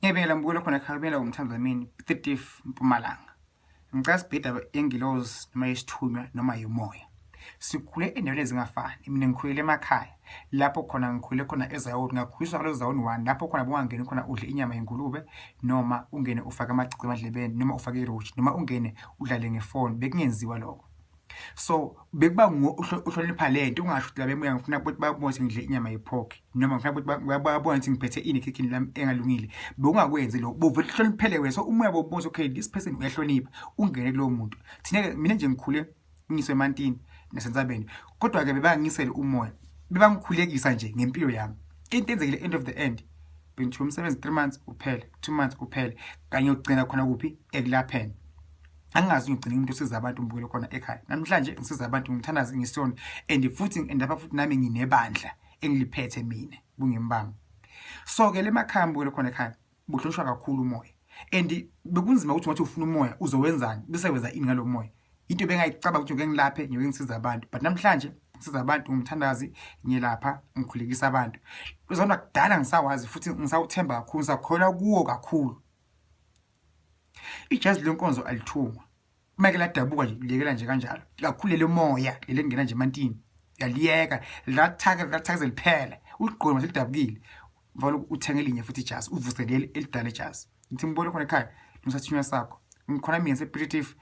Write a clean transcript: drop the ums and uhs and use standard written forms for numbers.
Ngiyabela mbulo khona khabela umthando wami 30 Mpumalanga. Ngicela sibhida Ingelozi noma Sithunywa noma Imimoya. Sikhule endaweni ezingafani. Mina ngikhulele emakhaya. Lapho khona ngikhule khona ezayoni ngakhuliswa kulo zawoni 1 lapho khona bongangeni khona udle inyama yengulube noma ungene ufake amacici emadlebeni noma ufake iroji noma ungene udlale ngefoni bekungenziwa lokho. So bekuba uhlonipha lento ungasho ukuthi labemoya ngifuna ukuthi babone ukuthi ngidle inyama yepork noma ngifuna ukuthi babone ukuthi ngiphethe ini kitchen lami engalungile bekungakwenzi lokho bovela uhloniphele wena so umoya bobonza okay this person uyahlonipha ungene kulowo muntu thina mina nje ngikhule ngiswe emantini nasentsabeni kodwa ke bebangisele umoya bebangikhulekisa nje ngempilo yami into enzekile end of the end bengithume umsebenzi 3 months uphele 2 months uphele kanye ugcina khona kuphi ekulapheni. Angazi ngigcina umuntu osiza abantu umbukelo khona ekhaya. Namhlanje ngisiza abantu ngimthandaza ngisona and futhi endaba futhi nami nginebandla engiliphethe mina kungembanga. So ke lemakhaya umbukelo khona ekhaya buhlonishwa kakhulu umoya. And bekunzima ukuthi wathi ufuna umoya uzowenzani bese wenza ini ngalo moya. Into bengayicaba ukuthi ngengilaphe ngiyoke ngisiza abantu but namhlanje ngisiza abantu ngimthandazi ngiyelapha ngikhulekisa abantu. Uzona kudala ngisawazi futhi ngisawuthemba kakhulu ngisakholwa kuwo kakhulu. Ijazi lenkonzo alithungwa make ladabuka nje liyekela nje kanjalo kakhulu le moya lele ngena nje emantini yaliyeka lathaka liphela uligqoma selidabukile mvalo uthenge linye futhi ijazi uvuse leli elidala ijazi ngithi mbone khona ekhaya ngisathunywa sakho ngikhona mina seprimitive